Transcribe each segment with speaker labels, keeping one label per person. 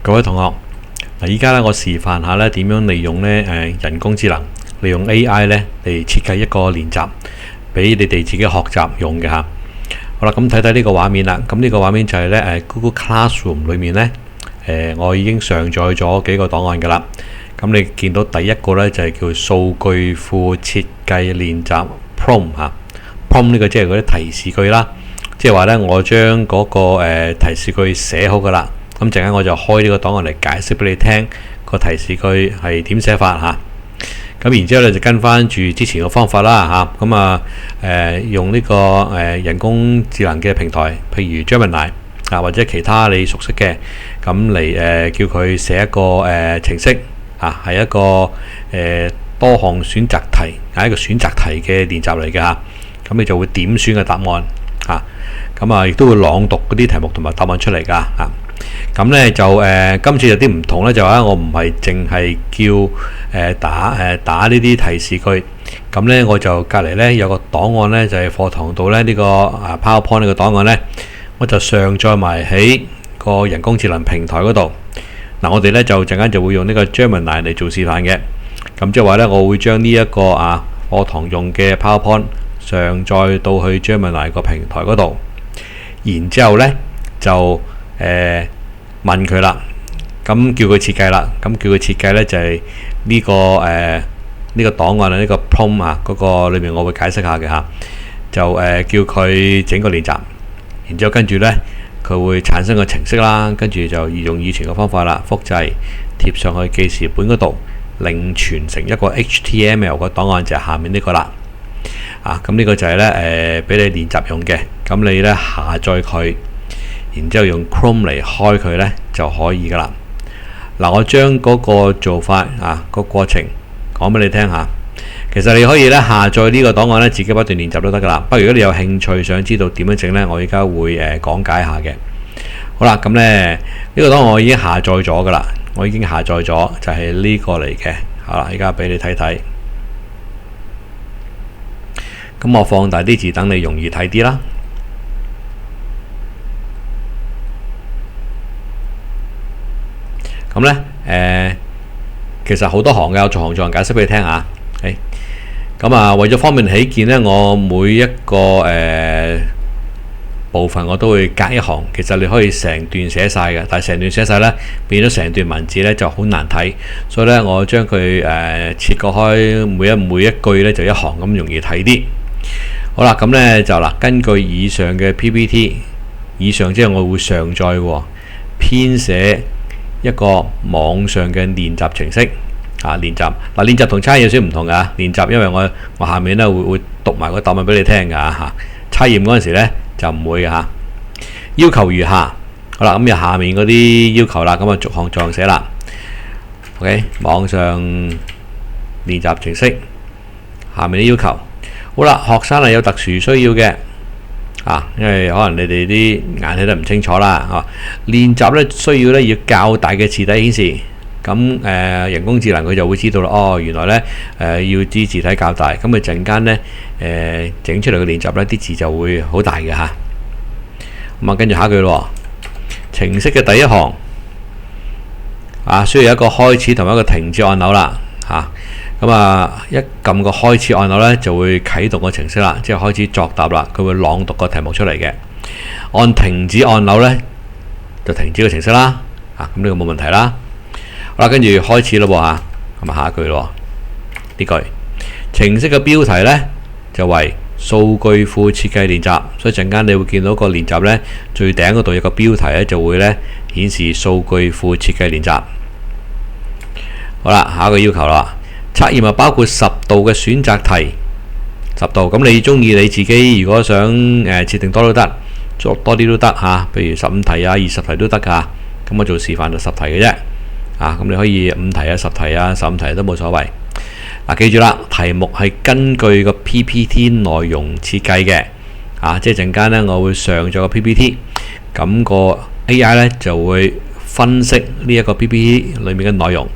Speaker 1: 各位同學，嗱，依家咧我示範下咧點樣利用咧人工智能，利用 AI 咧嚟設計一個練習，俾你哋自己學習用嘅嚇。好啦，咁睇睇呢個畫面啦。咁呢個畫面就係咧Google Classroom 裏面咧我已經上載咗幾個檔案㗎啦。咁你見到第一個咧就係叫數據庫設計練習 Prompt 嚇。Prompt 呢個即係嗰啲提示句啦，即係話咧我將嗰個提示句寫好㗎啦。咁陣間我就開呢個檔案嚟解釋俾你聽個提示句係點寫法嚇。咁然之後咧就跟翻住之前嘅方法啦嚇。咁用呢個人工智能嘅平台，譬如 Gemini 或者其他你熟悉嘅，咁嚟叫佢寫一個程式係一個多項選擇題，係一個選擇題嘅練習嚟嘅嚇。咁你就會點選嘅答案嚇。咁亦都會朗讀嗰啲題目同埋答案出嚟㗎嚇。咁咧就今次有啲唔同咧，就話我唔係淨係叫打呢啲提示句，咁咧我就隔離咧有個檔案咧，就係課堂度咧呢個PowerPoint 呢個檔案咧，我就上載埋喺個人工智能平台嗰度。嗱，我哋咧就陣間就會用呢個 Gemini 嚟做示範嘅。咁即係話咧，我會將呢一個課堂用嘅 PowerPoint 上載到去 Gemini 個平台嗰度，然之後咧就問佢啦，咁叫佢設計啦，咁叫佢設計呢就係呢個呢個檔案呢個 prompt 嗰個裏面我會解釋下嘅嚇，就叫佢整個練習，然之後跟住呢佢會產生個程式啦，跟住就用以前嘅方法啦，複製貼上去記事本嗰度，另傳成一個 HTML 嘅檔案，就係下面呢個啦。咁呢個就係呢俾你練習用嘅，咁你呢下載佢。然之後用 Chrome 嚟開佢呢就可以噶啦。嗱，我將嗰個做法個過程講俾你聽下。其實你可以呢下載呢個檔案呢，自己不斷練習都得噶啦。不過如果你有興趣想知道點樣整呢，我而家會講解下嘅。好啦，咁呢個檔案我已經下載咗噶啦，我已經下載咗，就係呢個嚟嘅。好啦，而家俾你睇睇。咁我放大啲字，等你容易睇啲啦。咁咧，其實好多行嘅，我逐行解釋俾你聽下。咁為咗方便起見咧，我每一個部分我都會隔一行。其實你可以成段寫晒嘅，但係成段寫晒咧，變咗成段文字咧就好難睇。所以咧，我將佢切割開每一句咧就一行咁容易睇啲。好啦，咁咧就根據以上嘅 PPT， 以上即係我會上載編寫一個網上嘅練習程式練習。練習同測驗有少少唔同㗎。練習因為我下面咧會讀埋個答案俾你聽㗎嚇。測驗嗰陣時咧就唔會㗎嚇。要求如下，好啦，咁就下面嗰啲要求啦，咁逐項寫啦。OK， 網上練習程式下面啲要求，好啦，學生係有特殊需要嘅。因為可能你哋啲眼睇得唔清楚啦，練習咧需要咧要較大嘅字體顯示，咁人工智能佢就會知道啦。原來咧要啲字體較大，咁佢陣間咧整出嚟嘅練習咧啲字就會好大嘅嚇。咁跟住下一句咯，程式嘅第一行需要一個開始同埋一個停止按鈕啦嚇。咁一撳個開始按鈕呢，就會啟動個程式啦，即係開始作答啦。佢會朗讀個題目出嚟嘅。按停止按鈕呢，就停止個程式啦。咁呢個冇問題啦。好啦，跟住開始咯喎。咁下一句咯，呢句程式嘅標題呢，就為數據庫設計練習。所以陣間你會見到個練習呢，最頂嗰度有個標題呢，就會呢顯示數據庫設計練習。好啦，下一個要求啦。測驗包括10道嘅選擇題，10道。咁你中意你自己，如果想設定多都得，做多啲都得嚇。譬如15題20題都得㗎。咁我做示範就10題嘅啫。咁你可以5題10題15題都冇所謂。記住啦，題目係根據個 PPT 內容設計嘅。即係陣間呢，我會上咗個 PPT， 咁個 AI 呢就會分析呢一個 PPT 裏面嘅內容。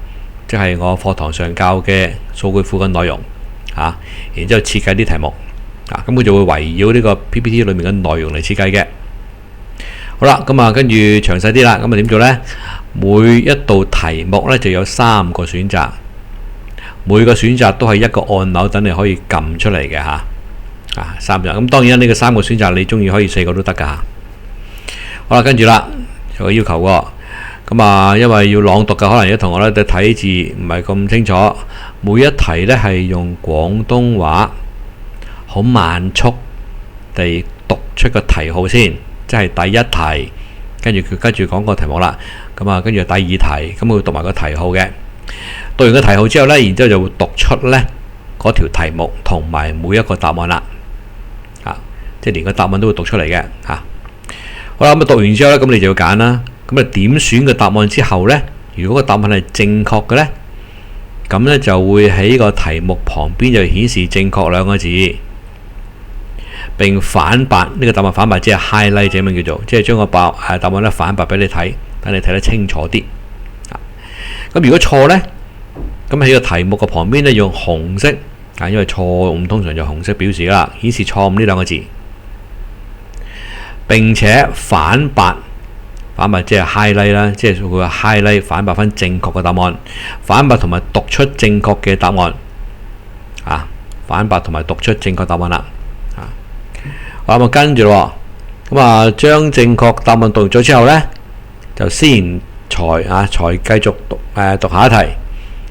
Speaker 1: 即係我課堂上教嘅數據庫嘅內容然之後設計啲題目咁佢就會圍繞呢個 PPT 裏面嘅內容嚟設計嘅。好啦，咁跟住詳細啲啦，咁點做呢？每一道題目呢就有3個選擇，每個選擇都係一個按鈕，等你可以撳出嚟嘅嚇。3個。咁當然呢個3個選擇你中意可以4個都得㗎嚇。好啦，跟住啦有個要求喎。咁因為要朗讀嘅，可能有啲同學咧睇字唔係咁清楚。每一題呢係用廣東話好慢速地讀出個題號先，即係第一題，跟住講個題目啦。跟住第二題，咁會讀埋個題號嘅。讀完個題號之後呢，然之後就會讀出呢嗰條題目同埋每一個答案啦。即係連個答案都會讀出嚟嘅嚇。好啦，咁讀完之後呢，咁你就要揀啦。咁點選個答案之後呢，如果個答案係正確嘅呢，咁呢就會喺個題目旁邊就顯示正確2個字，並反白呢個答案反白，即係 highlight 咁樣叫做，即係將個答案呢反白俾你睇，等你睇得清楚啲。咁如果錯呢，咁喺個題目嘅旁邊呢，用紅色，因為錯誤通常就紅色表示啦，顯示錯誤呢2個字，並且反白即係 highlight 啦，即係會 highlight 反白翻正確嘅答案，反白同埋讀出正確嘅答案，反白同埋讀出正確答案啦。好，咁跟住咯，將正確答案讀咗之後呢，就才繼續讀下一題，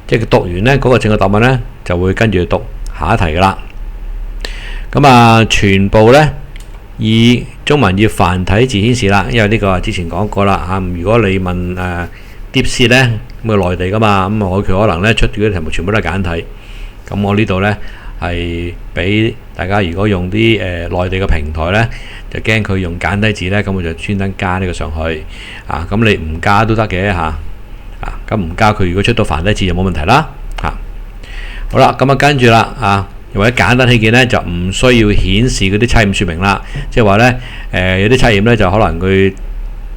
Speaker 1: 即係讀完呢嗰個正確答案呢，就會跟住讀下一題噶啦。全部呢以中文以繁體字顯示啦，因為呢個之前講過啦。如果你問DeepSeek呢，咁內地噶嘛，佢可能呢出嘅啲題目全部都係簡體。咁我呢度呢係俾大家，如果用啲內地嘅平台呢，就驚佢用簡體字呢，咁我就專登加呢個上去。咁你唔加都得嘅嚇。咁唔加佢，如果出到繁體字就冇問題啦。好啦，跟住啦或者簡單起見呢，就唔需要顯示嗰啲測驗說明啦。即係話呢，有啲測驗呢，就可能佢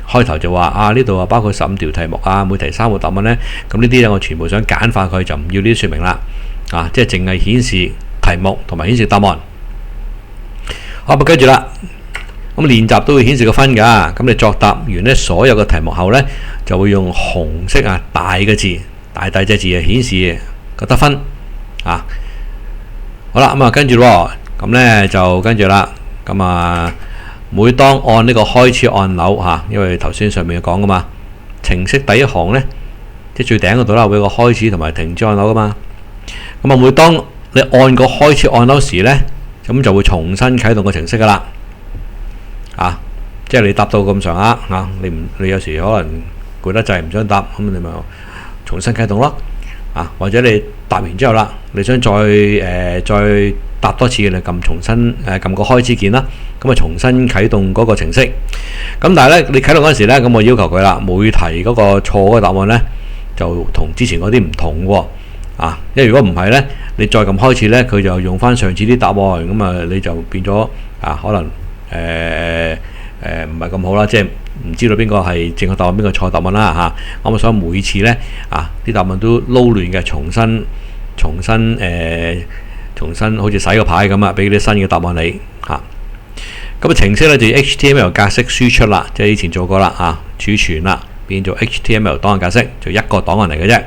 Speaker 1: 開頭就話呢度包括15條題目每題3個答案呢。咁呢啲呢，我全部想簡化佢，就唔要呢啲說明啦。即係淨係顯示題目同埋顯示答案。好，跟住啦，咁練習都會顯示個分㗎。咁你作答完呢所有嘅題目後呢，就會用紅色大嘅字、大隻字顯示個得分。好啦，跟住咯，咁呢就跟住啦。每當按呢個開始按鈕因為頭先上面講噶嘛，程式第一行呢，即係最頂嗰度啦，會有個開始同埋停止按鈕噶嘛。每當你按個開始按鈕時呢，咁就會重新啟動個程式噶啦。即係你答到咁上下你有時可能攰得滯唔想答，咁你咪重新啟動咯。或者你答完之後啦，你想再答多次嘅，你重新撳個開始鍵啦，咁重新啟動嗰個程式。咁但係呢，你啟動嗰陣時呢，咁我要求佢啦，每題嗰個錯嘅答案呢，就同之前嗰啲唔同喎。因為如果唔係呢，你再撳開始呢，佢就用翻上次啲答案，咁你就變咗可能唔係咁好啦，即係唔知道邊個係正確答案，邊個錯答案啦嚇。所以每次呢啲答案都撈亂嘅，重新好似洗個牌咁俾啲新嘅答案你嚇。咁程式呢就 HTML 格式輸出啦，即係以前做過啦儲存啦，變做 HTML 檔案格式，就一個檔案嚟嘅啫。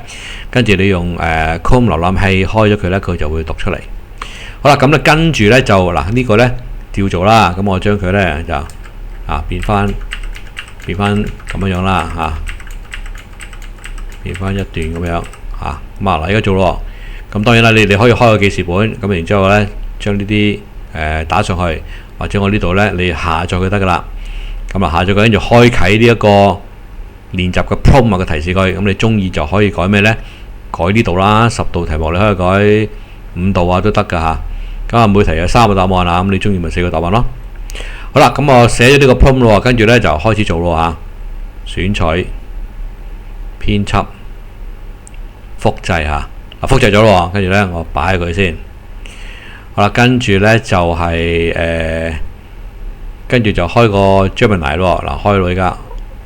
Speaker 1: 跟住你用Chrome 瀏覽器開咗佢呢，佢就會讀出嚟。好啦，咁呢跟住呢，就呢個呢照做啦。咁我將佢呢就變翻咁樣啦變翻一段咁樣嗱，而家做咯。咁當然啦，你可以開個記事本，咁然之後呢將呢啲打上去，或者我呢度呢你下載佢得噶啦。咁下載佢，跟住開啟呢一個練習嘅 prompt 嘅提示佢。咁你中意就可以改咩呢？改呢度啦，10道題目你可以改5道都得噶嚇。咁每題有3個答案咁你中意咪4個答案咯。好啦，咁我寫咗呢個 prompt 咯，跟住呢就開始做咯選取、編輯、複製複製咗咯，跟住呢我擺佢先。好啦，跟住呢就係跟住就開個 Gemini 咯。開到而家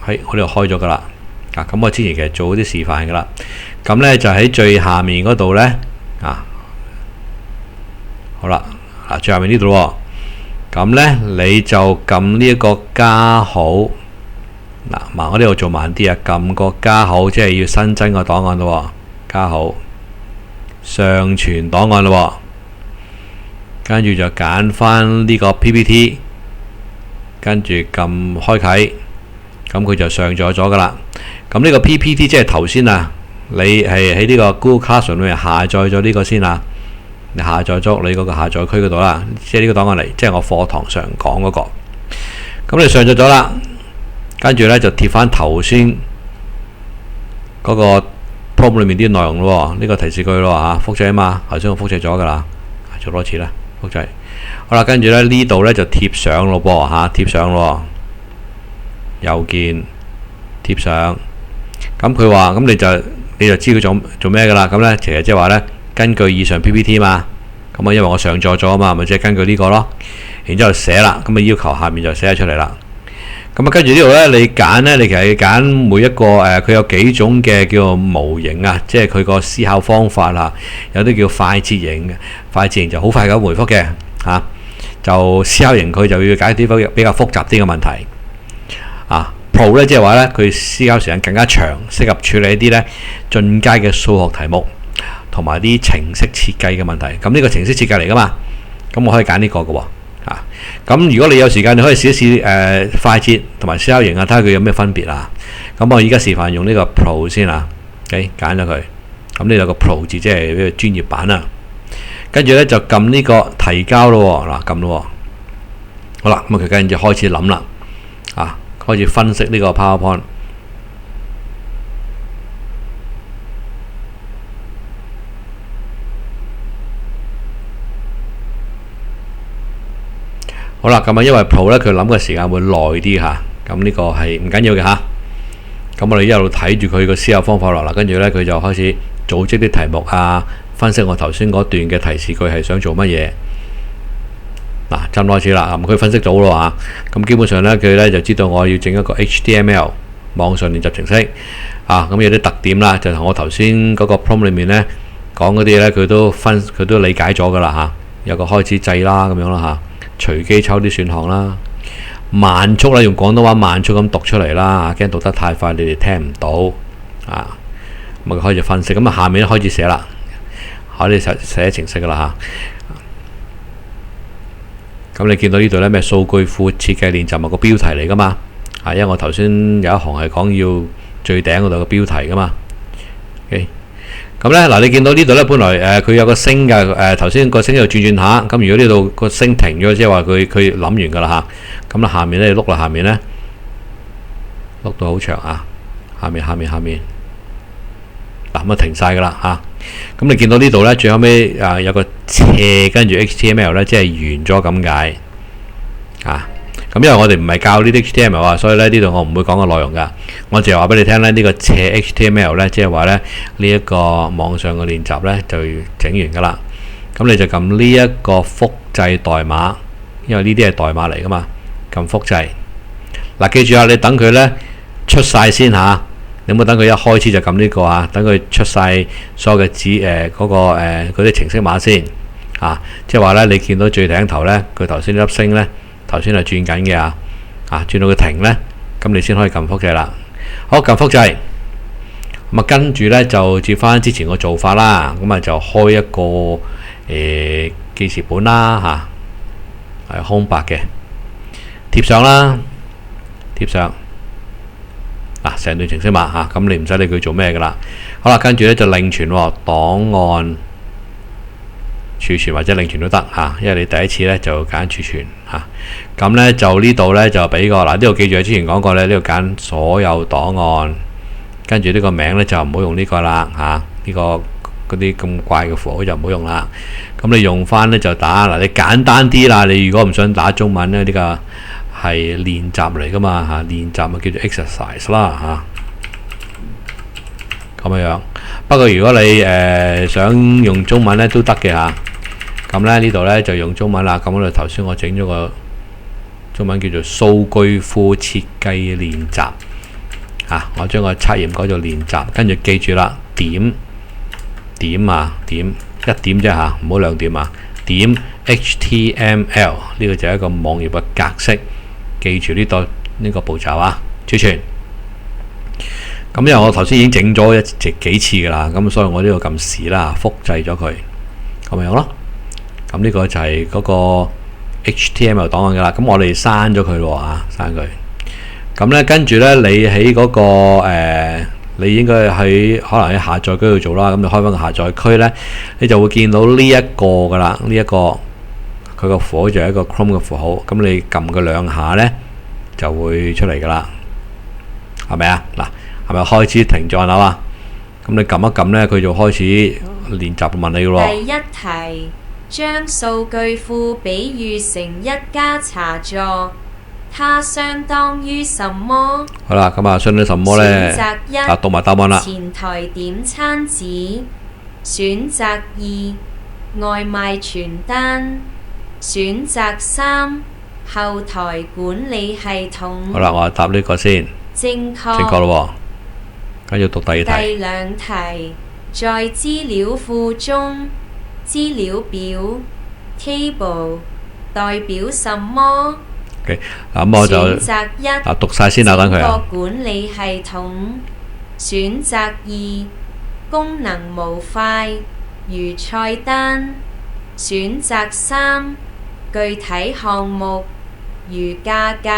Speaker 1: 喺我呢度開咗噶啦。咁我之前其實做啲示範噶啦。咁呢就喺最下面嗰度呢好啦最下面呢度喎。咁呢你就撳呢一個加號嗱，我呢度做慢啲啊，撳個加號，即係要新增個檔案咯，加號上傳檔案咯，跟住就揀翻呢個 PPT， 跟住撳開啟，咁佢就上載咗噶啦。咁呢個 PPT 即係頭先啊，你係喺呢個 Google Classroom 裏面下載咗呢個先啊，你下載咗你嗰個下載區嗰度啦，即係呢個檔案嚟，即係我課堂上講嗰個。咁你上載咗啦，跟住呢就貼翻頭先嗰個 prompt 裏面啲內容咯，呢個提示句咯嚇，複製啊嘛，頭先我複製咗噶啦，做多次啦，複製。好啦，跟住呢度呢就貼上咯噃嚇，貼上咯，右鍵貼上。咁佢話咁你就知佢做咩噶啦。咁呢其實即係話呢，根據以上 PPT 嘛，咁啊因為我上載咗啊嘛，咪即係根據呢個咯。然之後寫啦，咁啊要求下面就寫咗出嚟啦。咁啊跟住呢度呢，你揀呢，你其實要揀每一個佢有幾種嘅叫做模型啊，即係佢個思考方法啊。有啲叫快捷型嘅，快捷型就好快咁回覆嘅嚇。就思考型佢就要解啲比較複雜啲嘅問題啊。Pro 咧即係話呢，佢思考時間更加長，適合處理一啲呢進階嘅數學題目同埋啲程式設計嘅問題。咁呢個程式設計嚟噶嘛，咁我可以揀呢個嘅喎。咁如果你有時間，你可以試一試快捷同埋思考型啊，睇下佢有咩分別啊。咁我而家示範用呢個 Pro 先啊，揀咗佢。咁呢度個 Pro 字即係呢個專業版啊。跟住呢就撳呢個提交咯，嗱撳咯。好啦，咁佢跟住開始諗啦，開始分析呢個 PowerPoint。好啦，咁啊，因為 Pro 咧佢諗嘅時間會耐啲嚇，咁呢個係唔緊要嘅嚇。咁我哋一路睇住佢個思考方法落啦，跟住咧佢就開始組織啲題目啊，分析我頭先嗰段嘅提示句係想做乜嘢。嗱，真開始啦，咁佢分析到咯嚇。咁基本上咧佢咧就知道我要整一個 HTML 網上練習程式啊。咁有啲特點啦，就同我頭先嗰個 prompt 裏面咧講嗰啲咧，佢都理解咗噶啦嚇。有個開始掣啦咁樣啦嚇。隨機抽啲選項啦，慢速啦，用廣東話慢速咁讀出嚟啦，驚讀得太快你哋聽唔到啊。咁啊開始分析，咁啊下面開始寫啦，開始寫程式噶啦嚇。咁你見到呢度呢咩數據庫設計練習咪個標題嚟噶嘛？因為我頭先有一行係講要最頂嗰度個標題噶嘛。OK。咁咧嗱，你見到呢度咧，本來佢有個星嘅，頭先個星喺度轉下，咁如果呢度個星停咗，即係話佢諗完噶啦嚇。咁啦，下面咧碌落下面咧，碌到好長啊，下面，嗱咁啊停晒噶啦嚇。咁你見到呢度咧，最後尾有個斜跟住 HTML 咧，即係完咗咁解啊。咁因為我哋唔係教呢啲 HTML 啊，所以咧呢度我唔會講個內容噶，我淨係話俾你聽咧，呢個斜 HTML 咧，即係話咧呢一個網上嘅練習咧就整完噶啦。咁你就撳呢一個複製代碼，因為呢啲係代碼嚟噶嘛，撳複製。嗱，記住啊，你等佢咧出晒先嚇，你唔好等佢一開始就撳呢個啊，等佢出晒所有嘅嗰啲程式碼先啊，即係話咧你見到最頂頭咧，佢頭先粒星咧。頭先係轉緊嘅轉到佢停呢，咁你先可以撳複製啦。好，撳複製，咁啊跟住呢，就接翻之前個做法啦。咁啊就開一個記事本啦係空白嘅，貼上啦，貼上成段程式碼咁你唔使理佢做咩噶啦。好啦，跟住呢，就另存檔案儲存或者另存都得因為你第一次呢就揀儲存咁呢就呢度呢就俾個呢度記住，之前講過呢度揀所有檔案，跟住呢個名呢就唔好用呢個啦呢個嗰啲咁怪嘅符號就唔好用啦。咁你用翻呢就打你簡單啲啦。你如果唔想打中文呢，呢個係練習嚟噶嘛練習咪叫做 exercise 啦咁樣。不過如果你想用中文呢都得嘅咁咧呢度呢就用中文啦。咁我哋頭先我整咗個中文叫做數據庫設計練習我將個測驗改做練習，跟住記住啦，點一點啫唔好兩點點 HTML 呢個就係一個網頁嘅格式，記住呢個步驟儲存。咁因為我頭先已經整咗幾次㗎啦，咁所以我呢度撳時啦，複製咗佢咁樣咯。咁呢個就係嗰個 HTML 檔案㗎啦。咁我哋刪咗佢咯啊，刪佢。咁咧跟住咧，你喺嗰個你應該喺可能喺下載區度做啦。咁你開翻個下載區咧，你就會見到呢一個㗎啦。呢一個佢個符號就係一個 Chrome 嘅符號。咁你撳佢兩下咧，就會出嚟㗎啦。係咪啊？嗱，係咪開始停咗按鈕啊？咁你撳一撳咧，佢就開始練習問你㗎喎。
Speaker 2: 第一題，將數據庫比喻成一家茶座，它相當於什麼？
Speaker 1: 好啦，咁啊，相當於什麼咧？
Speaker 2: 選擇一，
Speaker 1: 讀埋答案啦。
Speaker 2: 前台點餐紙。選擇二，外賣傳單。選擇三，後台管理系統。
Speaker 1: 好啦，我答呢個先。
Speaker 2: 正確。
Speaker 1: 正確咯喎，跟住讀第二題。
Speaker 2: 第兩題，在資料庫中，資料表 table 代表什麼
Speaker 1: ？OK，嗱咁我就
Speaker 2: 選擇一，
Speaker 1: 讀晒先啦，等佢啊。
Speaker 2: 整個管理系統。選擇二，功能模塊，如菜單。選擇三，具體項目，如價格。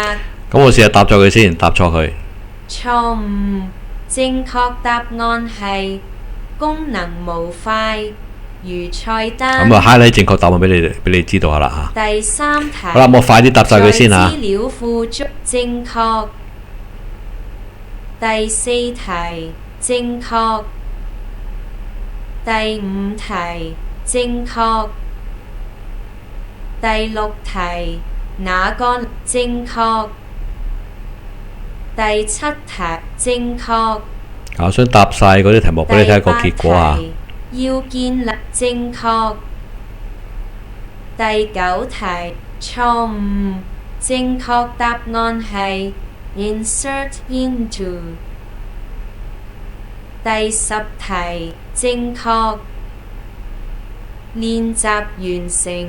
Speaker 1: 咁我試下答咗佢先，答錯佢。
Speaker 2: 錯誤，正確答案係功能模塊，如菜單。
Speaker 1: 咁啊 highlight 正確答案俾你知道下啦嚇。
Speaker 2: 第三題。
Speaker 1: 好啦，我快啲答晒佢先嚇。
Speaker 2: 在資料庫中正確。第四題正確。第五題正確。第六題哪個正確？第七題正確。
Speaker 1: 我想答晒嗰啲題目俾你睇下個結果啊。
Speaker 2: 要建立正確。第九題錯誤，正確答案係 insert into。第十題正確。練習完成，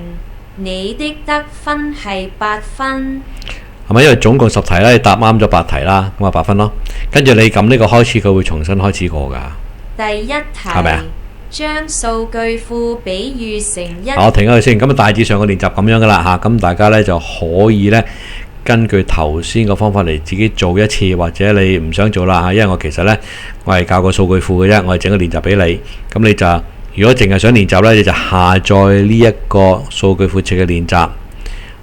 Speaker 2: 你的得分係8分。
Speaker 1: 係咪因為總共10題咧，你答啱咗8題啦，咁啊8分咯。跟住你撳呢個開始，佢會重新開始過㗎。
Speaker 2: 第一題
Speaker 1: 係咪啊？
Speaker 2: 將數據庫比喻成一。
Speaker 1: 我停咗佢先。咁啊大致上個練習咁樣㗎啦嚇，咁大家咧就可以咧根據頭先個方法嚟自己做一次，或者你唔想做啦嚇，因為我其實咧我係教個數據庫嘅啫，我係整個練習俾你。咁你就如果淨係想練習咧，你就下載呢一個數據庫設嘅練習。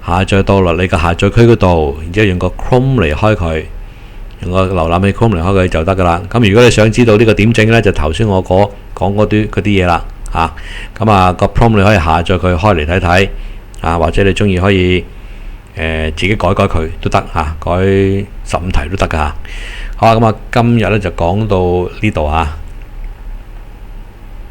Speaker 1: 下載到落你個下載區嗰度，然之後用個 Chrome 嚟開佢，用個瀏覽器 Chrome 嚟開佢就得噶啦。咁如果你想知道呢個點整呢，就頭先我講嗰啲嘢啦嚇。咁啊個 Chrome 你可以下載佢開嚟睇睇啊，或者你中意可以自己改佢都得嚇，改15題都得噶嚇。好啊，咁啊今日咧就講到呢度嚇。